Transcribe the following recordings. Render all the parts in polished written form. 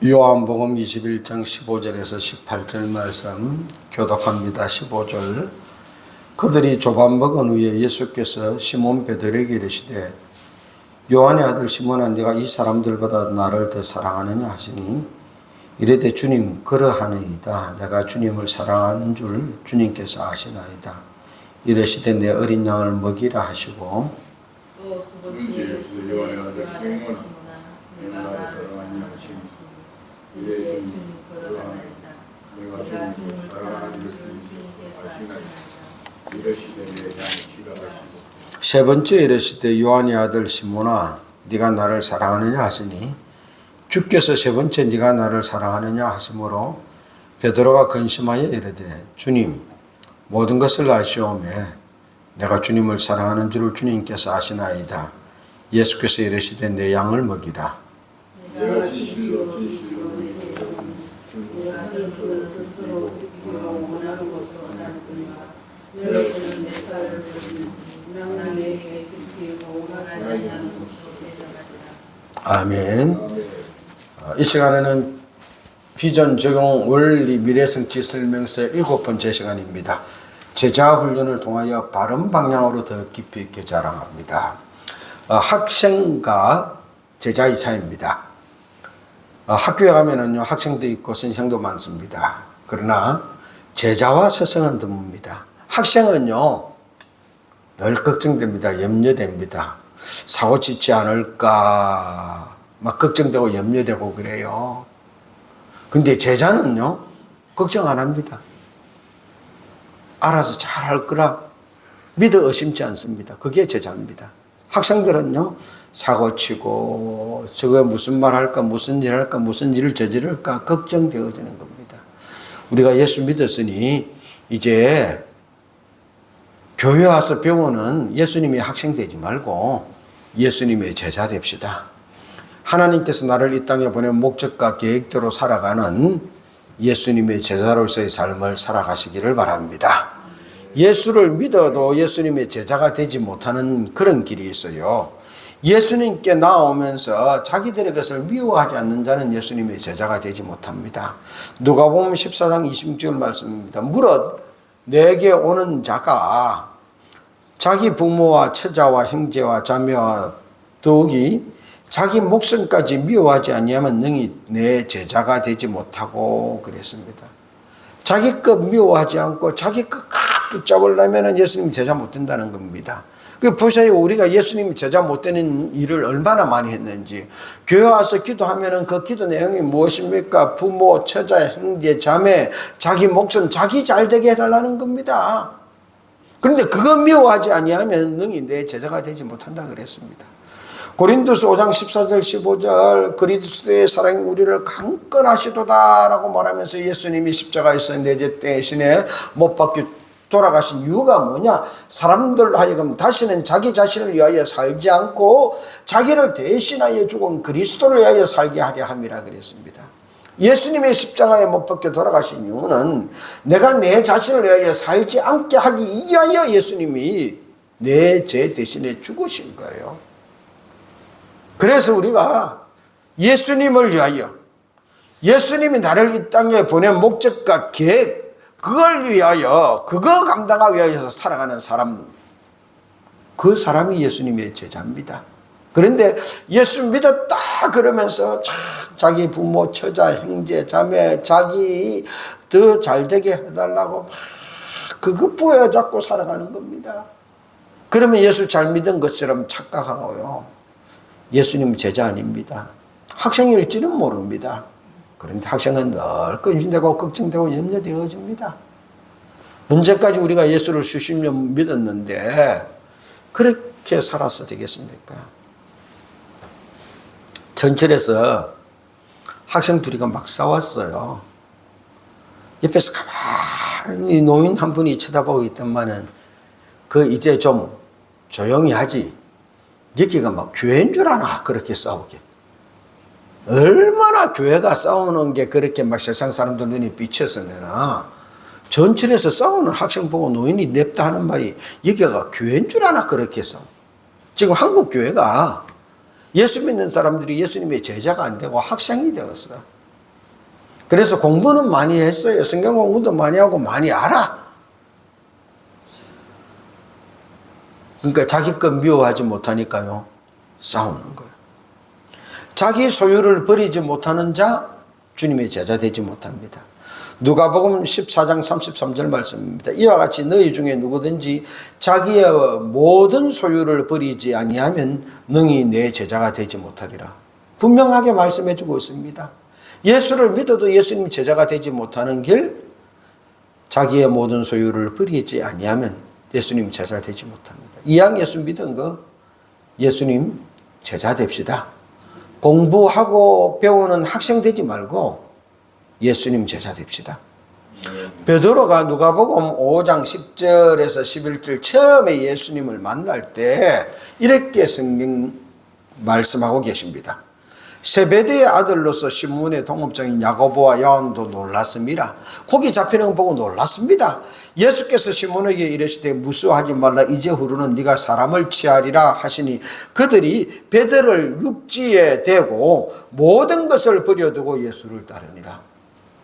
요한복음 21장 15절에서 18절 말씀 교독합니다. 15절. 그들이 조반 먹은 후에 예수께서 시몬 베드로에게 이르시되 요한의 아들 시몬아, 네가 이 사람들보다 나를 더 사랑하느냐 하시니 이르되 주님, 그러하나이다. 내가 주님을 사랑하는 줄 주님께서 아시나이다. 이르시되 내 어린 양을 먹이라 하시고 또 그것이 이르시되 요한의 아들 시몬아, 내가 나를 사랑하느냐 하시니 이르되 주님, 그러하나이다. 내가 주님을 사랑하는 줄 주님께서 아시나이다. 이르시되 내 양을 치라 하시고 세 번째 이르시되 요한의 아들 시몬아, 네가 나를 사랑하느냐 하시니 주께서 세 번째 네가 나를 사랑하느냐 하심으로 베드로가 근심하여 이르되 주님, 모든 것을 아시오매 내가 주님을 사랑하는 줄을 주님께서 아시나이다. 예수께서 이르시되 내 양을 먹이라. 내가 진실로 내가 스스로 원하는 것을 원하는구나. 여러분은 내 딸을 보니 나는 내게 깊이 원하지 않는 것으로 대적하리라. 아멘. 이 시간에는 비전 적용 원리 미래성취 설명서 7번째 시간입니다. 제자 훈련을 통하여 바른 방향으로 더 깊이 있게 자랑합니다. 학생과 제자의 차이입니다. 학교에 가면은요, 학생도 있고 선생도 많습니다. 그러나 제자와 스승은 드뭅니다. 학생은요, 늘 걱정됩니다. 염려됩니다. 사고 치지 않을까 막 걱정되고 염려되고 그래요. 근데 제자는요, 걱정 안 합니다. 알아서 잘 할 거라 믿어 의심치 않습니다. 그게 제자입니다. 학생들은요, 사고 치고 저거 무슨 말 할까, 무슨 일 할까, 무슨 일을 저지를까 걱정되어지는 겁니다. 우리가 예수 믿었으니 이제 교회 와서 배우는 예수님의 학생 되지 말고 예수님의 제자 됩시다. 하나님께서 나를 이 땅에 보낸 목적과 계획대로 살아가는 예수님의 제자로서의 삶을 살아가시기를 바랍니다. 예수를 믿어도 예수님의 제자가 되지 못하는 그런 길이 있어요. 예수님께 나오면서 자기들의 것을 미워하지 않는 자는 예수님의 제자가 되지 못합니다. 누가복음 14장 26절 말씀입니다. 무릇 내게 오는 자가 자기 부모와 처자와 형제와 자매와 더욱이 자기 목숨까지 미워하지 아니하면 능히 내 제자가 되지 못하고 그랬습니다. 자기 것 미워하지 않고 자기 것 붙잡으려면 예수님 제자 못 된다는 겁니다. 보세요. 우리가 예수님 제자 못 되는 일을 얼마나 많이 했는지. 교회 와서 기도하면 그 기도 내용이 무엇입니까? 부모, 처자, 형제, 자매, 자기 목숨, 자기 잘 되게 해달라는 겁니다. 그런데 그거 미워하지 아니하면 능히 내 제자가 되지 못한다 그랬습니다. 고린도서 5장 14절 15절 그리스도의 사랑이 우리를 강건하시도다라고 말하면서 예수님이 십자가에서 내 죄 대신에 못 박혀 돌아가신 이유가 뭐냐? 사람들 하여금 다시는 자기 자신을 위하여 살지 않고 자기를 대신하여 죽은 그리스도를 위하여 살게 하려 함이라 그랬습니다. 예수님의 십자가에 못 박혀 돌아가신 이유는 내가 내 자신을 위하여 살지 않게 하기 위하여 예수님이 내 죄 대신에 죽으신 거예요. 그래서 우리가 예수님을 위하여, 예수님이 나를 이 땅에 보낸 목적과 계획, 그걸 위하여, 그거 감당하기 위하여 살아가는 사람, 그 사람이 예수님의 제자입니다. 그런데 예수 믿었다 그러면서 자기 부모, 처자, 형제, 자매, 자기 더 잘되게 해달라고 막 그거 부여잡고 살아가는 겁니다. 그러면 예수 잘 믿은 것처럼 착각하고요. 예수님 제자 아닙니다. 학생일지는 모릅니다. 그런데 학생은 늘 근심되고 걱정되고 염려되어집니다. 언제까지 우리가 예수를 수십 년 믿었는데 그렇게 살아서 되겠습니까? 전철에서 학생 둘이가 막 싸웠어요. 옆에서 가만히 노인 한 분이 쳐다보고 있더만은 이제 좀 조용히 하지. 여기가 막 교회인 줄 아나 그렇게 싸우게. 얼마나 교회가 싸우는 게 그렇게 막 세상 사람들 눈이 비쳤으면 전철에서 싸우는 학생 보고 노인이 냅다 하는 말이 여기가 교회인 줄 아나 그렇게 싸워. 지금 한국 교회가 예수 믿는 사람들이 예수님의 제자가 안 되고 학생이 되었어요. 그래서 공부는 많이 했어요. 성경 공부도 많이 하고 많이 알아. 그러니까 자기 것 미워하지 못하니까요, 싸우는 거예요. 자기 소유를 버리지 못하는 자, 주님의 제자 되지 못합니다. 누가복음 14장 33절 말씀입니다. 이와 같이 너희 중에 누구든지 자기의 모든 소유를 버리지 아니하면 능히 내 제자가 되지 못하리라. 분명하게 말씀해 주고 있습니다. 예수를 믿어도 예수님 제자가 되지 못하는 길, 자기의 모든 소유를 버리지 아니하면 예수님 제자 되지 못합니다. 이왕 예수 믿은 거 예수님 제자 됩시다. 공부하고 배우는 학생 되지 말고 예수님 제자 됩시다. 베드로가 누가복음 5장 10절에서 11절 처음에 예수님을 만날 때 이렇게 성경 말씀하고 계십니다. 세베대의 아들로서 시몬의 동업자인 야고보와 요한도 놀랐습니다. 고기 잡히는 거 보고 놀랐습니다. 예수께서 시몬에게 이르시되 무수하지 말라. 이제후로는 네가 사람을 취하리라 하시니 그들이 베드로를 육지에 대고 모든 것을 버려두고 예수를 따르니라.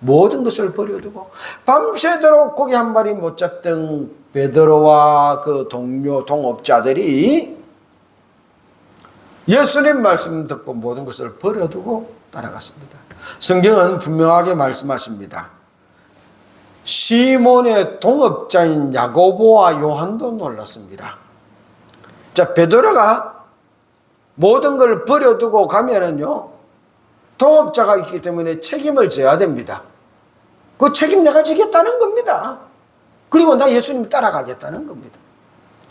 모든 것을 버려두고 밤새도록 고기 한 마리 못 잡던 베드로와 그 동료 동업자들이 예수님 말씀 듣고 모든 것을 버려두고 따라갔습니다. 성경은 분명하게 말씀하십니다. 시몬의 동업자인 야고보와 요한도 놀랐습니다. 자, 베드로가 모든 걸 버려두고 가면은요, 동업자가 있기 때문에 책임을 져야 됩니다. 그 책임 내가 지겠다는 겁니다. 그리고 나 예수님 따라가겠다는 겁니다.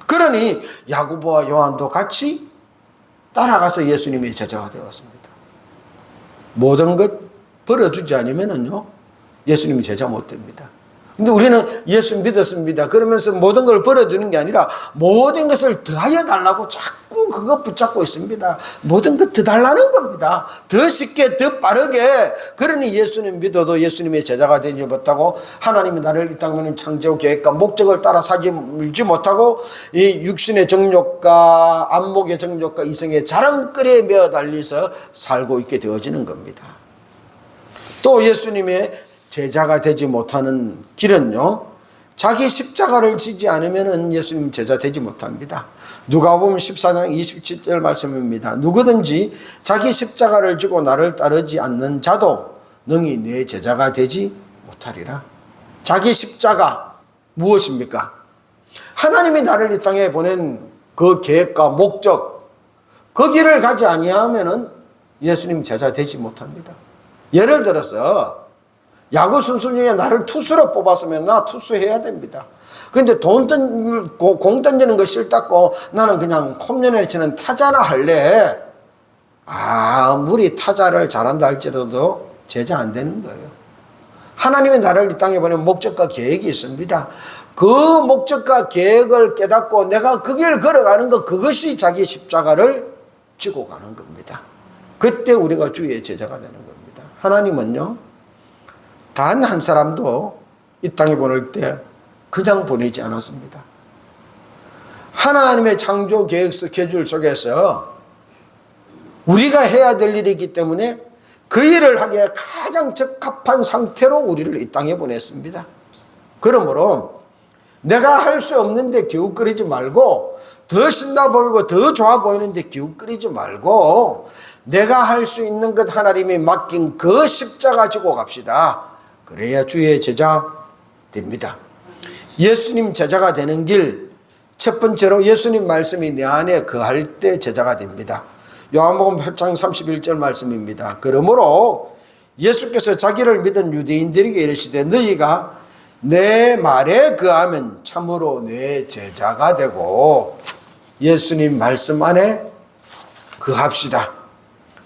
그러니 야고보와 요한도 같이 따라가서 예수님의 제자가 되었습니다. 모든 것 버려주지 않으면은요, 예수님이 제자 못 됩니다. 근데 우리는 예수 믿었습니다. 그러면서 모든 걸 버려두는 게 아니라 모든 것을 더하여 달라고 자꾸 그거 붙잡고 있습니다. 모든 것 더 달라는 겁니다. 더 쉽게, 더 빠르게. 그러니 예수님 믿어도 예수님의 제자가 되지 못하고 하나님이 나를 이 땅에 창조 계획과 목적을 따라 살지 못하고 이 육신의 정욕과 안목의 정욕과 이성의 자랑거리에 매어 달려서 살고 있게 되어지는 겁니다. 또 예수님의 제자가 되지 못하는 길은요, 자기 십자가를 지지 않으면 예수님 제자 되지 못합니다. 누가복음 14장 27절 말씀입니다. 누구든지 자기 십자가를 지고 나를 따르지 않는 자도 능히 내 제자가 되지 못하리라. 자기 십자가 무엇입니까? 하나님이 나를 이 땅에 보낸 그 계획과 목적, 그 길을 가지 아니하면 예수님 제자 되지 못합니다. 예를 들어서 야구 선수 중에 나를 투수로 뽑았으면 나 투수해야 됩니다. 그런데 공 던지는 거 싫다고 나는 그냥 홈런을 치는 타자나 할래. 아무리 타자를 잘한다 할지라도 제자 안 되는 거예요. 하나님이 나를 이 땅에 보낸 목적과 계획이 있습니다. 그 목적과 계획을 깨닫고 내가 그 길 걸어가는 것, 그것이 자기 십자가를 지고 가는 겁니다. 그때 우리가 주의 제자가 되는 겁니다. 하나님은요, 단 한 사람도 이 땅에 보낼 때 그냥 보내지 않았습니다. 하나님의 창조 계획 스케줄 속에서 우리가 해야 될 일이기 때문에 그 일을 하기에 가장 적합한 상태로 우리를 이 땅에 보냈습니다. 그러므로 내가 할 수 없는데 기웃거리지 말고, 더 신나 보이고 더 좋아 보이는데 기웃거리지 말고, 내가 할 수 있는 것 하나님이 맡긴 그 십자가 지고 갑시다. 그래야 주의 제자 됩니다. 예수님 제자가 되는 길, 첫 번째로 예수님 말씀이 내 안에 거할 때 제자가 됩니다. 요한복음 8장 31절 말씀입니다. 그러므로 예수께서 자기를 믿은 유대인들에게 이르시되 너희가 내 말에 거하면 참으로 내 제자가 되고, 예수님 말씀 안에 거합시다.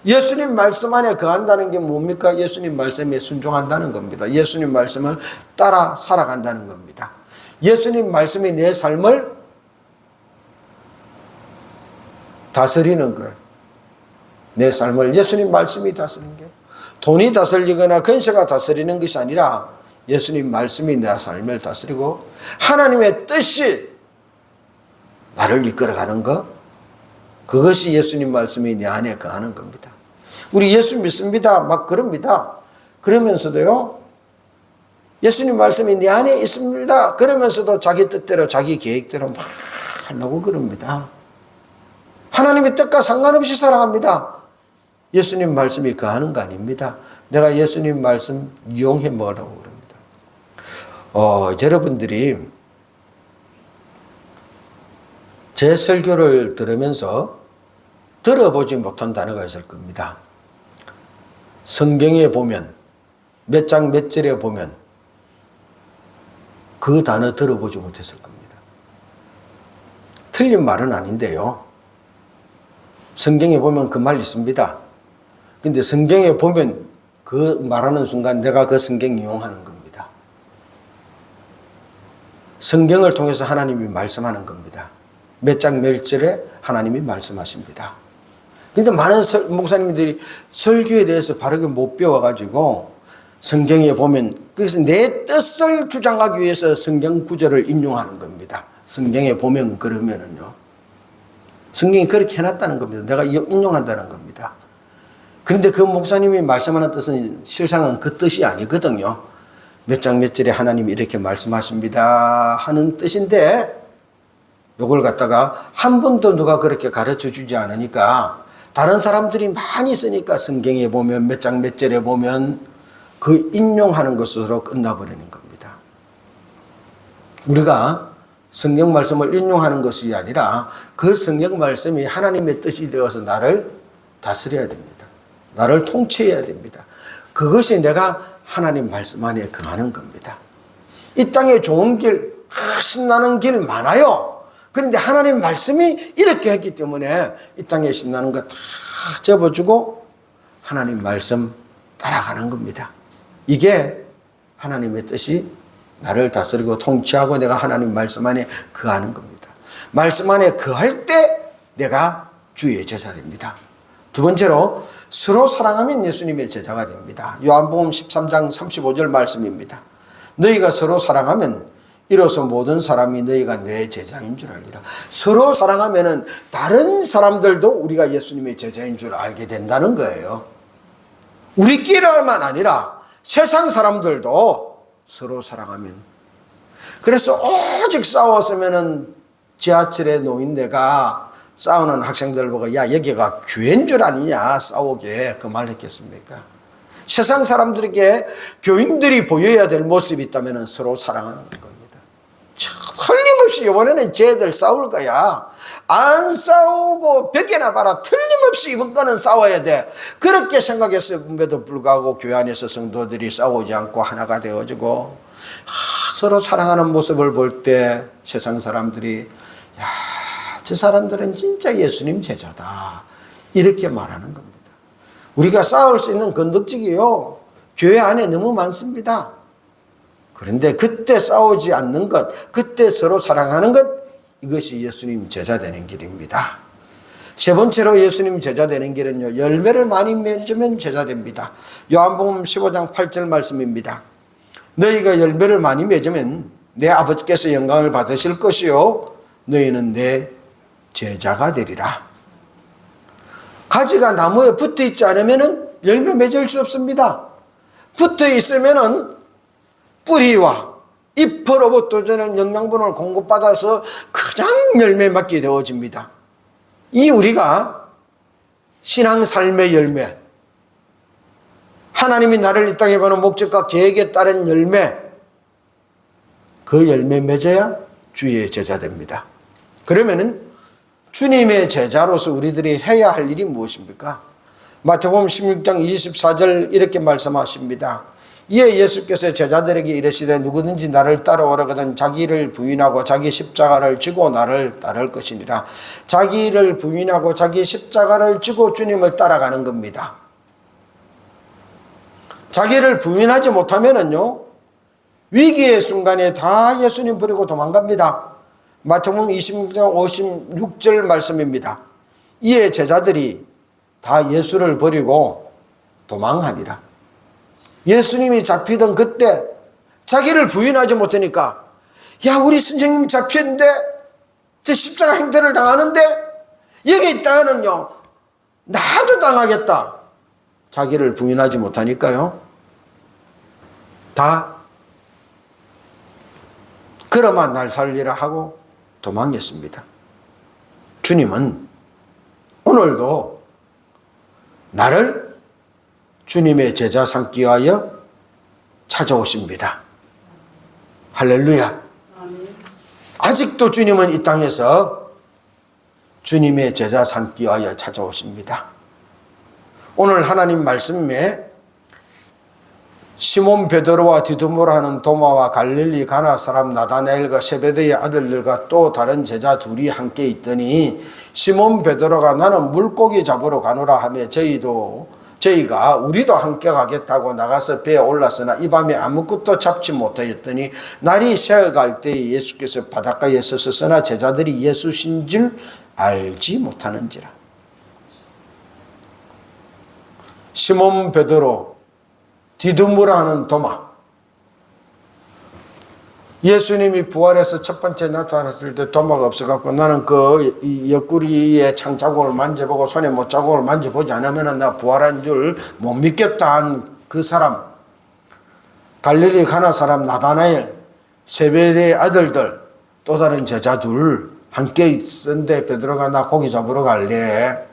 예수님 말씀 안에 거한다는 게 뭡니까? 예수님 말씀에 순종한다는 겁니다. 예수님 말씀을 따라 살아간다는 겁니다. 예수님 말씀이 내 삶을 다스리는 거예요. 내 삶을 예수님 말씀이 다스리는 거예요. 돈이 다스리거나 근세가 다스리는 것이 아니라 예수님 말씀이 내 삶을 다스리고 하나님의 뜻이 나를 이끌어가는 것, 그것이 예수님 말씀이 내 안에 거하는 겁니다. 우리 예수 믿습니다. 막 그럽니다. 그러면서도요, 예수님 말씀이 내 안에 있습니다. 그러면서도 자기 뜻대로 자기 계획대로 막 하려고 그럽니다. 하나님의 뜻과 상관없이 살아갑니다. 예수님 말씀이 거하는 거 아닙니다. 내가 예수님 말씀 이용해 먹으라고 그럽니다. 여러분들이 제 설교를 들으면서 들어보지 못한 단어가 있을 겁니다. 성경에 보면 몇 장 몇 절에 보면 그 단어 들어보지 못했을 겁니다. 틀린 말은 아닌데요. 성경에 보면 그 말 있습니다. 근데 성경에 보면 그 말하는 순간 내가 그 성경 이용하는 겁니다. 성경을 통해서 하나님이 말씀하는 겁니다. 몇 장 몇 절에 하나님이 말씀하십니다. 그런데 많은 목사님들이 설교에 대해서 바르게 못 배워가지고 성경에 보면 그래서 내 뜻을 주장하기 위해서 성경 구절을 인용하는 겁니다. 성경에 보면 그러면은요. 성경이 그렇게 해놨다는 겁니다. 내가 인용한다는 겁니다. 그런데 그 목사님이 말씀하는 뜻은 실상은 그 뜻이 아니거든요. 몇 장 몇 절에 하나님이 이렇게 말씀하십니다 하는 뜻인데 요걸 갖다가 한 번도 누가 그렇게 가르쳐 주지 않으니까 다른 사람들이 많이 쓰니까 성경에 보면 몇 장 몇 절에 보면 그 인용하는 것으로 끝나버리는 겁니다. 우리가 성경 말씀을 인용하는 것이 아니라 그 성경 말씀이 하나님의 뜻이 되어서 나를 다스려야 됩니다. 나를 통치해야 됩니다. 그것이 내가 하나님 말씀 안에 거하는 겁니다. 이 땅에 좋은 길, 신나는 길 많아요. 그런데 하나님 말씀이 이렇게 했기 때문에 이 땅에 신나는 거 다 접어주고 하나님 말씀 따라가는 겁니다. 이게 하나님의 뜻이 나를 다스리고 통치하고 내가 하나님 말씀 안에 거하는 겁니다. 말씀 안에 거할 때 내가 주의 제자 됩니다. 두 번째로 서로 사랑하면 예수님의 제자가 됩니다. 요한복음 13장 35절 말씀입니다. 너희가 서로 사랑하면 이로써 모든 사람이 너희가 내 제자인 줄 알리라. 서로 사랑하면은 다른 사람들도 우리가 예수님의 제자인 줄 알게 된다는 거예요. 우리끼리만 아니라 세상 사람들도 서로 사랑하면. 그래서 오직 싸웠으면은 지하철에 노인네가 싸우는 학생들 보고 야 여기가 교회인 줄 아니냐 싸우게 그 말 했겠습니까? 세상 사람들에게 교인들이 보여야 될 모습이 있다면 서로 사랑하는 겁니다. 틀림없이 이번에는 쟤들 싸울 거야. 안 싸우고 벽에나 봐라. 틀림없이 이번 거는 싸워야 돼. 그렇게 생각했음에도 불구하고 교회 안에서 성도들이 싸우지 않고 하나가 되어지고 서로 사랑하는 모습을 볼 때 세상 사람들이 야, 저 사람들은 진짜 예수님 제자다. 이렇게 말하는 겁니다. 우리가 싸울 수 있는 건덕지기요. 교회 안에 너무 많습니다. 그런데 그때 싸우지 않는 것, 그때 서로 사랑하는 것, 이것이 예수님 제자 되는 길입니다. 세 번째로 예수님 제자 되는 길은요, 열매를 많이 맺으면 제자 됩니다. 요한복음 15장 8절 말씀입니다. 너희가 열매를 많이 맺으면 내 아버지께서 영광을 받으실 것이요 너희는 내 제자가 되리라. 가지가 나무에 붙어 있지 않으면 열매 맺을 수 없습니다. 붙어 있으면 뿌리와 잎으로부터 저는 영양분을 공급받아서 가장 열매 맺게 되어집니다. 이 우리가 신앙 삶의 열매, 하나님이 나를 이 땅에 보는 목적과 계획에 따른 열매, 그 열매 맺어야 주의 제자 됩니다. 그러면은 주님의 제자로서 우리들이 해야 할 일이 무엇입니까? 마태복음 16장 24절 이렇게 말씀하십니다. 이에 예수께서 제자들에게 이르시되 누구든지 나를 따라오려거든 자기를 부인하고 자기 십자가를 지고 나를 따를 것이니라. 자기를 부인하고 자기 십자가를 지고 주님을 따라가는 겁니다. 자기를 부인하지 못하면은요 위기의 순간에 다 예수님 버리고 도망갑니다. 마태복음 26장 56절 말씀입니다. 이에 제자들이 다 예수를 버리고 도망하니라. 예수님이 잡히던 그때 자기를 부인하지 못하니까 야 우리 선생님 잡혔는데 저 십자가 행태를 당하는데 여기 있다가는요 나도 당하겠다. 자기를 부인하지 못하니까요 다 그러마 날 살리라 하고 도망했습니다. 주님은 오늘도 나를 주님의 제자 삼기 위하여 찾아오십니다. 할렐루야. 아직도 주님은 이 땅에서 주님의 제자 삼기 위하여 찾아오십니다. 오늘 하나님 말씀에 시몬 베드로와 디두모라 하는 도마와 갈릴리 가나 사람 나다나엘과 세베대의 아들들과 또 다른 제자 둘이 함께 있더니 시몬 베드로가 나는 물고기 잡으러 가노라 하며 저희가 우리도 함께 가겠다고 나가서 배에 올랐으나 이 밤에 아무것도 잡지 못하였더니 날이 새어갈 때에 예수께서 바닷가에 서셨으나 제자들이 예수신 줄 알지 못하는지라. 시몬 베드로, 디두모라 하는 도마. 예수님이 부활해서 첫 번째 나타났을 때 도마가 없어갖고 나는 그 옆구리에 창자국을 만져보고 손에 못자국을 만져보지 않으면 나 부활한 줄 못 믿겠다 한 그 사람, 갈릴리 가나 사람 나다나엘, 세베대의 아들들, 또 다른 제자들 함께 있었는데 베드로가 나 고기 잡으러 갈래.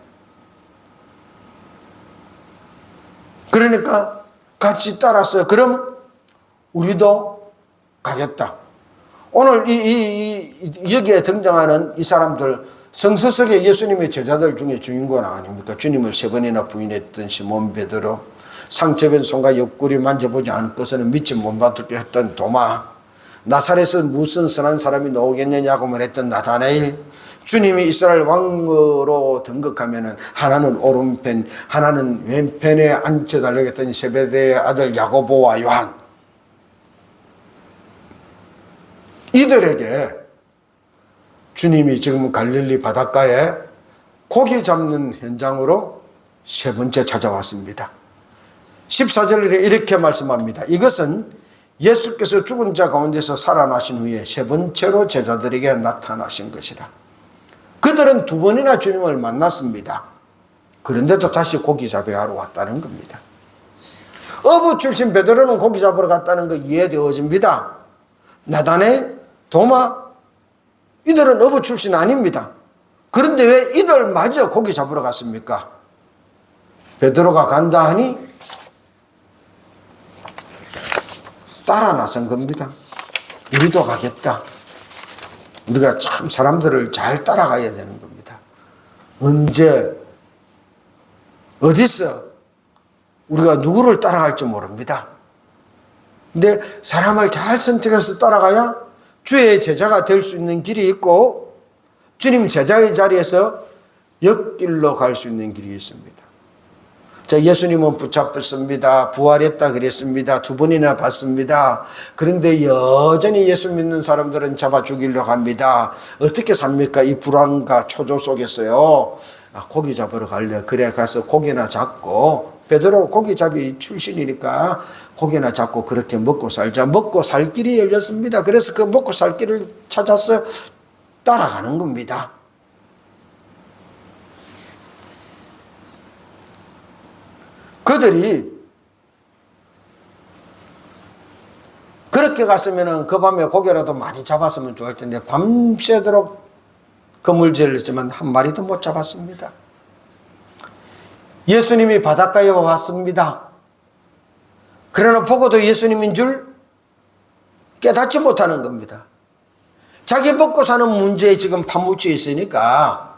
그러니까 같이 따랐어요. 그럼 우리도 가겠다. 오늘 여기에 등장하는 이 사람들 성서 속에 예수님의 제자들 중에 주인공 아닙니까? 주님을 3번이나 부인했던 시몬 베드로, 상처된 손과 옆구리 만져보지 않을 것은 믿지 못받게 했던 도마, 나사렛에서 무슨 선한 사람이 나오겠느냐고 말했던 나다나엘, 주님이 이스라엘 왕으로 등극하면은 하나는 오른편, 하나는 왼편에 앉혀 달려겠던 세베대의 아들 야고보와 요한, 이들에게 주님이 지금 갈릴리 바닷가에 고기 잡는 현장으로 3번째 찾아왔습니다. 14절에 이렇게 말씀합니다. 이것은 예수께서 죽은 자 가운데서 살아나신 후에 3번째로 제자들에게 나타나신 것이라. 그들은 2번이나 주님을 만났습니다. 그런데도 다시 고기 잡아하러 왔다는 겁니다. 어부 출신 베드로는 고기 잡으러 갔다는 거 이해되어집니다. 나다나엘, 도마, 이들은 어부 출신 아닙니다. 그런데 왜 이들마저 고기 잡으러 갔습니까? 베드로가 간다 하니 따라 나선 겁니다. 우리도 가겠다. 우리가 참 사람들을 잘 따라가야 되는 겁니다. 언제, 어디서 우리가 누구를 따라갈지 모릅니다. 근데 사람을 잘 선택해서 따라가야 주의 제자가 될 수 있는 길이 있고 주님 제자의 자리에서 옆길로 갈 수 있는 길이 있습니다. 자, 예수님은 붙잡혔습니다. 부활했다 그랬습니다. 2번이나 봤습니다. 그런데 여전히 예수 믿는 사람들은 잡아 죽이려고 합니다. 어떻게 삽니까? 이 불안과 초조 속에서요. 고기 잡으러 갈래. 그래 가서 고기나 잡고, 베드로 고기잡이 출신이니까 고기나 잡고 그렇게 먹고 살자. 먹고 살 길이 열렸습니다. 그래서 그 먹고 살 길을 찾아서 따라가는 겁니다. 그들이 그렇게 갔으면 그 밤에 고기라도 많이 잡았으면 좋을 텐데 밤새도록 그물질을 했지만 한 마리도 못 잡았습니다. 예수님이 바닷가에 왔습니다. 그러나 보고도 예수님인 줄 깨닫지 못하는 겁니다. 자기 먹고 사는 문제에 지금 파묻혀 있으니까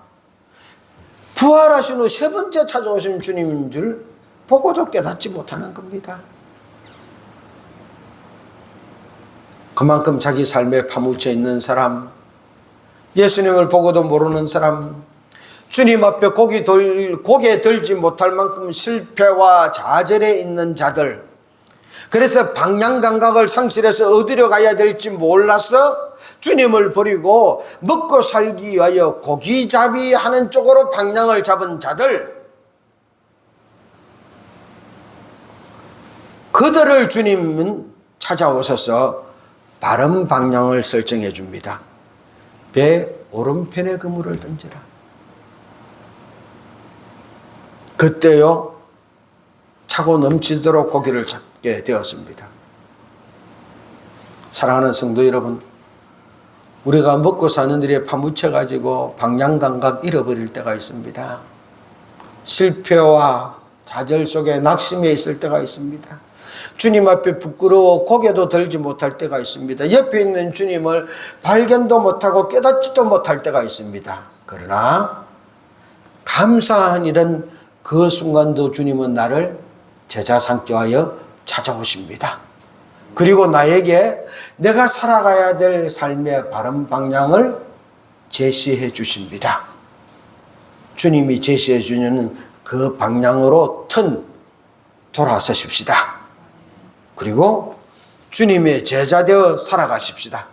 부활하신 후 3번째 찾아오신 주님인 줄 보고도 깨닫지 못하는 겁니다. 그만큼 자기 삶에 파묻혀 있는 사람, 예수님을 보고도 모르는 사람, 주님 앞에 고개 들지 못할 만큼 실패와 좌절에 있는 자들, 그래서 방향 감각을 상실해서 어디로 가야 될지 몰라서 주님을 버리고 먹고 살기 위하여 고기잡이 하는 쪽으로 방향을 잡은 자들, 그들을 주님은 찾아오셔서 바른 방향을 설정해 줍니다. 배 오른편에 그물을 던지라. 그때요 차고 넘치도록 고기를 잡게 되었습니다. 사랑하는 성도 여러분, 우리가 먹고 사는 일에 파묻혀가지고 방향감각 잃어버릴 때가 있습니다. 실패와 좌절 속에 낙심해 있을 때가 있습니다. 주님 앞에 부끄러워 고개도 들지 못할 때가 있습니다. 옆에 있는 주님을 발견도 못하고 깨닫지도 못할 때가 있습니다. 그러나 감사한 일은 그 순간도 주님은 나를 제자 삼게 하여 찾아오십니다. 그리고 나에게 내가 살아가야 될 삶의 바른 방향을 제시해 주십니다. 주님이 제시해 주는 그 방향으로 돌아서십시다. 그리고 주님의 제자 되어 살아가십시다.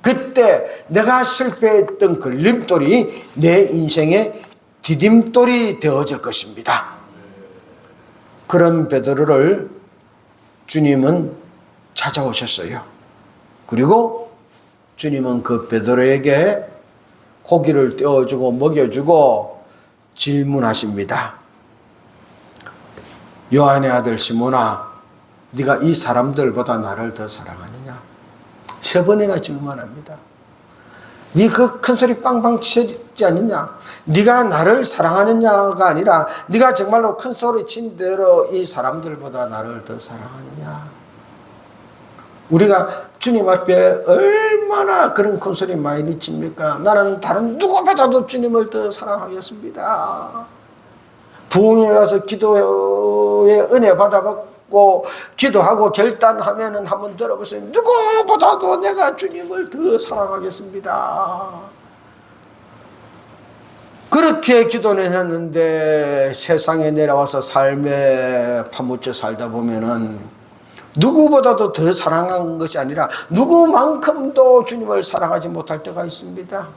그때 내가 실패했던 걸림돌이 내 인생의 디딤돌이 되어질 것입니다. 그런 베드로를 주님은 찾아오셨어요. 그리고 주님은 그 베드로에게 고기를 떼어주고 먹여주고 질문하십니다. 요한의 아들 시몬아, 네가 이 사람들보다 나를 더 사랑하느냐? 3번이나 질문합니다. 네 그 큰 소리 빵빵 치지 않느냐? 네가 나를 사랑하느냐가 아니라 네가 정말로 큰 소리 친 대로 이 사람들보다 나를 더 사랑하느냐? 우리가 주님 앞에 얼마나 그런 큰 소리 많이 칩니까? 나는 다른 누구보다도 주님을 더 사랑하겠습니다. 부흥에 가서 기도의 은혜 받아받고 기도하고 결단하면은 한번 들어보세요. 누구보다도 내가 주님을 더 사랑하겠습니다. 그렇게 기도는 했는데 세상에 내려와서 삶에 파묻혀 살다 보면은 누구보다도 더 사랑한 것이 아니라 누구만큼도 주님을 사랑하지 못할 때가 있습니다.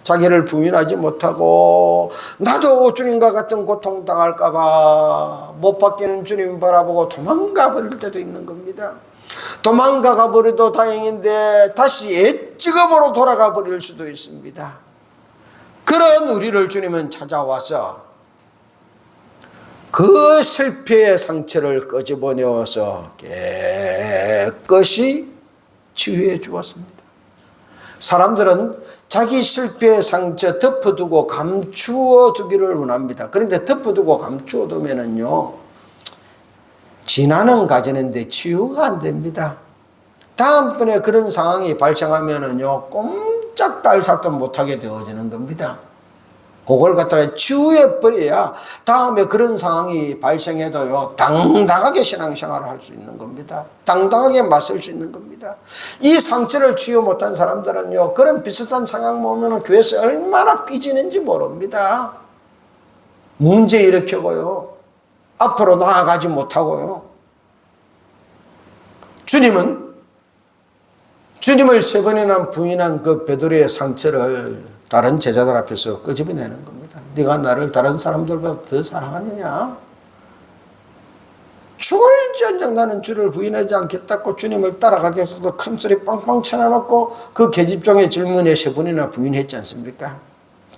자기를 부인하지 못하고 나도 주님과 같은 고통 당할까 봐 못 바뀌는 주님 바라보고 도망가 버릴 때도 있는 겁니다. 도망가 버려도 다행인데 다시 옛 직업으로 돌아가 버릴 수도 있습니다. 그런 우리를 주님은 찾아와서 그 실패의 상처를 끄집어내어서 깨끗이 치유해 주었습니다. 사람들은 자기 실패의 상처 덮어두고 감추어 두기를 원합니다. 그런데 덮어두고 감추어 두면은요, 진화는 가지는데 치유가 안 됩니다. 다음번에 그런 상황이 발생하면은요, 꼼짝달싹도 못하게 되어지는 겁니다. 그걸 갖다가 치유해 버려야 다음에 그런 상황이 발생해도요, 당당하게 신앙생활을 할 수 있는 겁니다. 당당하게 맞설 수 있는 겁니다. 이 상처를 치유 못한 사람들은요, 그런 비슷한 상황 보면 교회에서 얼마나 삐지는지 모릅니다. 문제 일으켜고요, 앞으로 나아가지 못하고요. 주님을 3번이나 부인한 그 베드로의 상처를 다른 제자들 앞에서 끄집어내는 겁니다. 네가 나를 다른 사람들보다 더 사랑하느냐? 죽을지언정 나는 주를 부인하지 않겠다고 주님을 따라가기 위해서도 큰 소리 빵빵 쳐놔놓고 그 계집종의 질문에 3번이나 부인했지 않습니까?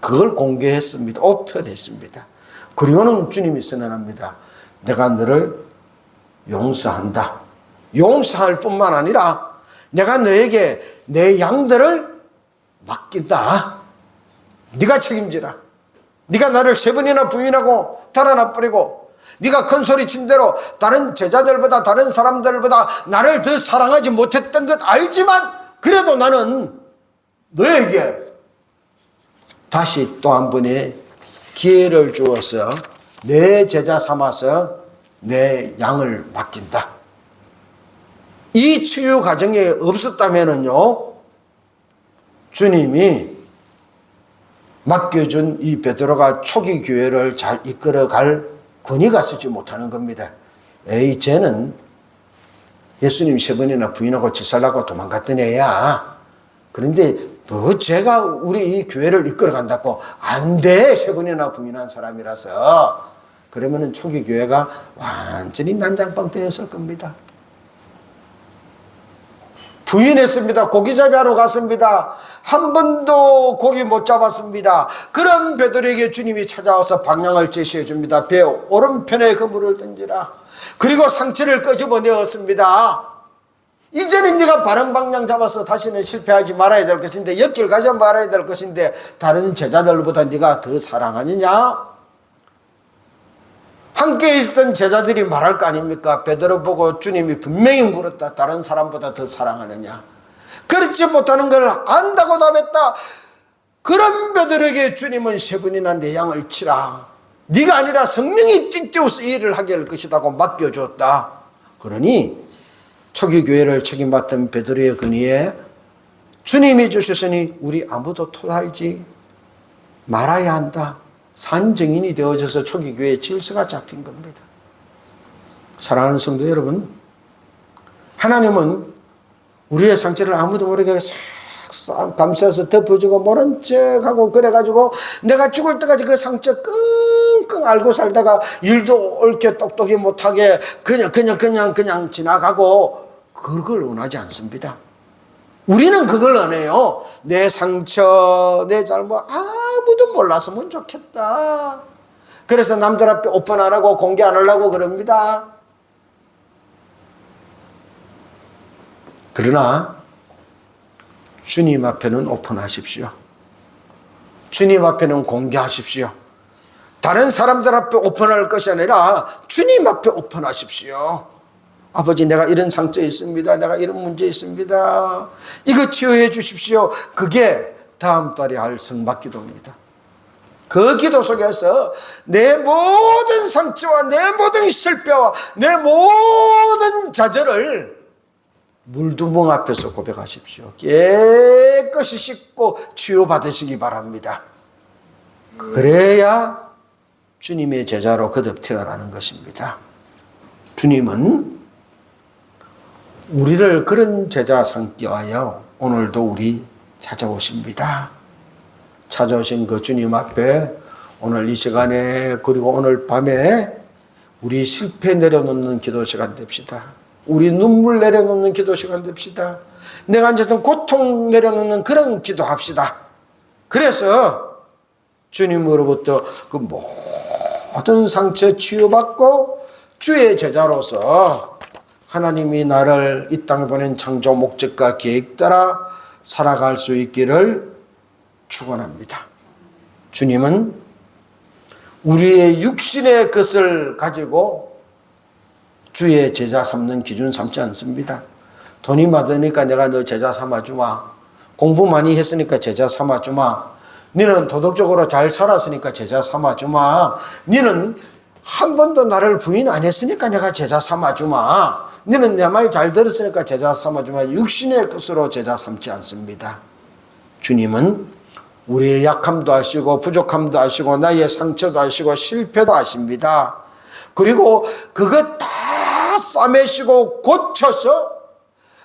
그걸 공개했습니다. 오픈했습니다. 그리고는 주님이 선언합니다. 내가 너를 용서한다. 용서할 뿐만 아니라 내가 너에게 내 양들을 맡긴다. 네가 책임지라. 네가 나를 3번이나 부인하고 달아나 버리고 네가 큰 소리 친 대로 다른 제자들보다 다른 사람들보다 나를 더 사랑하지 못했던 것 알지만 그래도 나는 너에게 다시 또 한 번의 기회를 주어서 내 제자 삼아서 내 양을 맡긴다. 이 치유 과정이 없었다면은요, 주님이 맡겨준 이 베드로가 초기 교회를 잘 이끌어갈 권위가 서지 못하는 겁니다. 쟤는 예수님 3번이나 부인하고 짓살라고 도망갔던 애야. 그런데 너 쟤가 우리 이 교회를 이끌어간다고 안 돼. 3번이나 부인한 사람이라서. 그러면은 초기 교회가 완전히 난장빵 되었을 겁니다. 부인했습니다. 고기잡이 하러 갔습니다. 한 번도 고기 못 잡았습니다. 그런 베드로에게 주님이 찾아와서 방향을 제시해 줍니다. 배 오른편에 그물을 던지라. 그리고 상처를 끄집어내었습니다. 이제는 네가 바른 방향 잡아서 다시는 실패하지 말아야 될 것인데, 옆길 가지 말아야 될 것인데 다른 제자들보다 네가 더 사랑하느냐? 함께 있었던 제자들이 말할 거 아닙니까? 베드로 보고 주님이 분명히 물었다. 다른 사람보다 더 사랑하느냐? 그렇지 못하는 걸 안다고 답했다. 그런 베드로에게 주님은 3번이나 내 양을 치라. 네가 아니라 성령이 띠띠워서 이 일을 하게 할 것이라고 맡겨줬다. 그러니 초기 교회를 책임받던 베드로의 근위에 주님이 주셨으니 우리 아무도 토달지 말아야 한다. 산증인이 되어져서 초기 교회의 질서가 잡힌 겁니다. 사랑하는 성도 여러분, 하나님은 우리의 상처를 아무도 모르게 싹 감싸서 덮어주고 모른 척하고 그래가지고 내가 죽을 때까지 그 상처 끙끙 앓고 살다가 일도 옳게 똑똑히 못하게 그냥 지나가고, 그걸 원하지 않습니다. 우리는 그걸 원해요. 내 상처, 내 잘못 아무도 몰랐으면 좋겠다. 그래서 남들 앞에 오픈 안 하고 공개 안 하려고 그럽니다. 그러나 주님 앞에는 오픈하십시오. 주님 앞에는 공개하십시오. 다른 사람들 앞에 오픈할 것이 아니라 주님 앞에 오픈하십시오. 아버지, 내가 이런 상처 있습니다. 내가 이런 문제 있습니다. 이거 치유해 주십시오. 그게 다음 달에 할 성막기도입니다. 그 기도 속에서 내 모든 상처와 내 모든 실패와 내 모든 좌절을 물두멍 앞에서 고백하십시오. 깨끗이 씻고 치유받으시기 바랍니다. 그래야 주님의 제자로 거듭 태어나는 것입니다. 주님은 우리를 그런 제자 삼기 위하여 오늘도 우리 찾아오십니다. 찾아오신 그 주님 앞에 오늘 이 시간에, 그리고 오늘 밤에 우리 실패 내려놓는 기도 시간 됩시다. 우리 눈물 내려놓는 기도 시간 됩시다. 내가 앉았던 고통 내려놓는 그런 기도합시다. 그래서 주님으로부터 그 모든 상처 치유받고 주의 제자로서 하나님이 나를 이 땅에 보낸 창조 목적과 계획 따라 살아갈 수 있기를 축원합니다. 주님은 우리의 육신의 것을 가지고 주의 제자 삼는 기준 삼지 않습니다. 돈이 많으니까 내가 너 제자 삼아주마. 공부 많이 했으니까 제자 삼아주마. 너는 도덕적으로 잘 살았으니까 제자 삼아주마. 너는 한 번도 나를 부인 안 했으니까 내가 제자 삼아주마. 너는 내 말 잘 들었으니까 제자 삼아주마. 육신의 것으로 제자 삼지 않습니다. 주님은 우리의 약함도 아시고 부족함도 아시고 나의 상처도 아시고 실패도 아십니다. 그리고 그것 다 싸매시고 고쳐서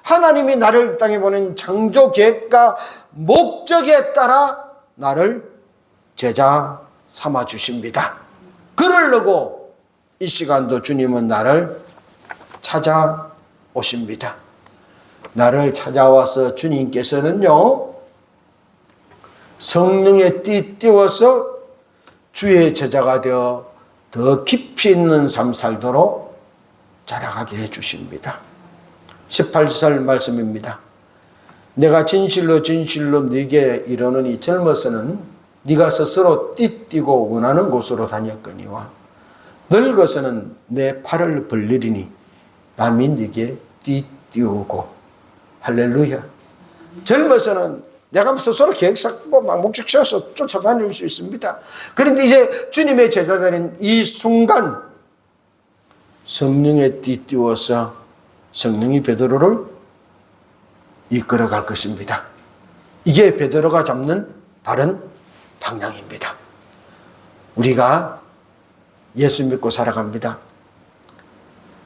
하나님이 나를 이 땅에 보낸 창조 계획과 목적에 따라 나를 제자 삼아 주십니다. 그러려고 이 시간도 주님은 나를 찾아오십니다. 나를 찾아와서 주님께서는요, 성령에 띠띠워서 주의 제자가 되어 더 깊이 있는 삶 살도록 자라가게 해주십니다. 18절 말씀입니다. 내가 진실로 진실로 네게 이르노니 젊어서는 네가 스스로 띠띠고 원하는 곳으로 다녔거니와 늙어서는 내 팔을 벌리리니 남이 네게 띠띠우고. 할렐루야. 젊어서는 내가 스스로 계획 쌓고 막 목적 세워서 쫓아다닐 수 있습니다. 그런데 이제 주님의 제자들인 이 순간 성령에 띠띠워서 성령이 베드로를 이끌어갈 것입니다. 이게 베드로가 잡는 다른 방향입니다. 우리가 예수 믿고 살아갑니다.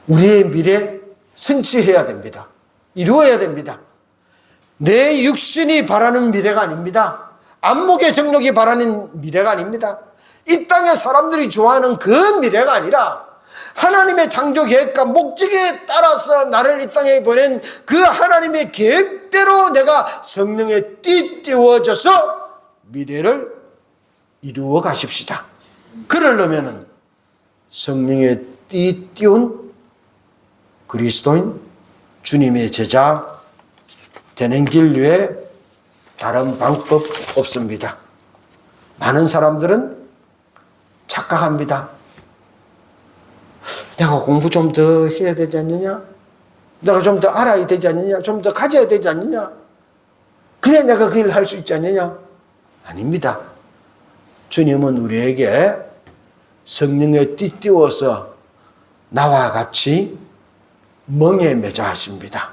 우리의 미래 성취해야 됩니다. 이루어야 됩니다. 내 육신이 바라는 미래가 아닙니다. 안목의 정력이 바라는 미래가 아닙니다. 이 땅의 사람들이 좋아하는 그 미래가 아니라 하나님의 창조 계획과 목적에 따라서 나를 이 땅에 보낸 그 하나님의 계획대로 내가 성령에 띠띠워져서 미래를 이루어 가십시다. 그러려면 성령에 띠띠운 그리스도인 주님의 제자 되는 길 외에 다른 방법 없습니다. 많은 사람들은 착각합니다. 내가 공부 좀 더 해야 되지 않느냐? 내가 좀 더 알아야 되지 않느냐? 좀 더 가져야 되지 않느냐? 그래야 내가 그 일을 할 수 있지 않느냐? 아닙니다. 주님은 우리에게 성령에 띠띠워서 나와 같이 멍에 매자 하십니다.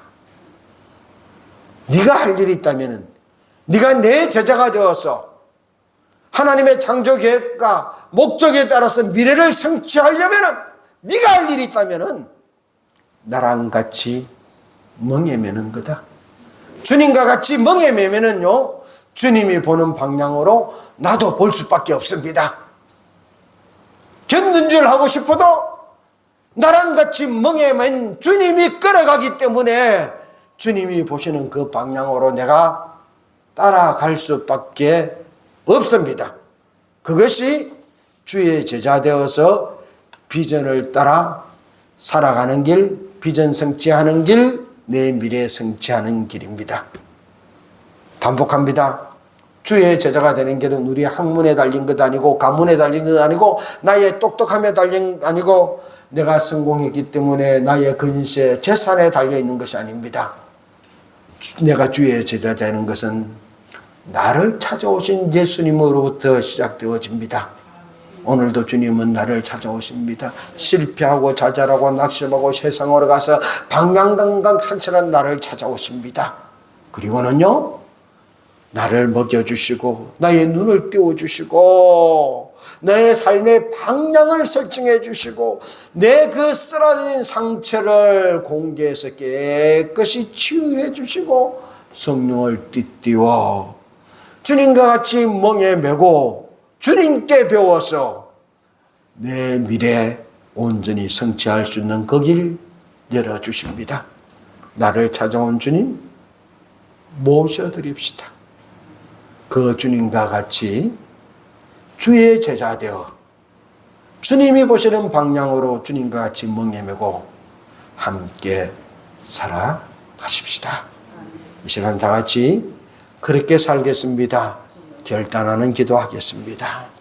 네가 할 일이 있다면, 네가 내 제자가 되어서 하나님의 창조 계획과 목적에 따라서 미래를 성취하려면, 네가 할 일이 있다면 나랑 같이 멍에 매는 거다. 주님과 같이 멍에 매면은요, 주님이 보는 방향으로 나도 볼 수밖에 없습니다. 견눈질 하고 싶어도 나랑 같이 멍에 맨 주님이 끌어가기 때문에 주님이 보시는 그 방향으로 내가 따라갈 수밖에 없습니다. 그것이 주의 제자 되어서 비전을 따라 살아가는 길, 비전 성취하는 길, 내 미래 성취하는 길입니다. 반복합니다. 주의 제자가 되는 길은 우리 학문에 달린 것 아니고, 가문에 달린 것 아니고, 나의 똑똑함에 달린 것 아니고, 내가 성공했기 때문에 나의 근세, 재산에 달려있는 것이 아닙니다. 내가 주의 제자 되는 것은 나를 찾아오신 예수님으로부터 시작되어집니다. 오늘도 주님은 나를 찾아오십니다. 실패하고 좌절하고 낙심하고 세상으로 가서 방향감각 상실한 나를 찾아오십니다. 그리고는요, 나를 먹여주시고 나의 눈을 띄워주시고 나의 삶의 방향을 설정해 주시고 내 그 쓰러진 상처를 공개해서 깨끗이 치유해 주시고 성령을 띠띠워 주님과 같이 멍에 매고 주님께 배워서 내 미래 온전히 성취할 수 있는 그 길 열어주십니다. 나를 찾아온 주님 모셔드립시다. 그 주님과 같이 주의 제자 되어 주님이 보시는 방향으로 주님과 같이 멍에 매고 함께 살아가십시다. 이 시간 다 같이 그렇게 살겠습니다. 결단하는 기도하겠습니다.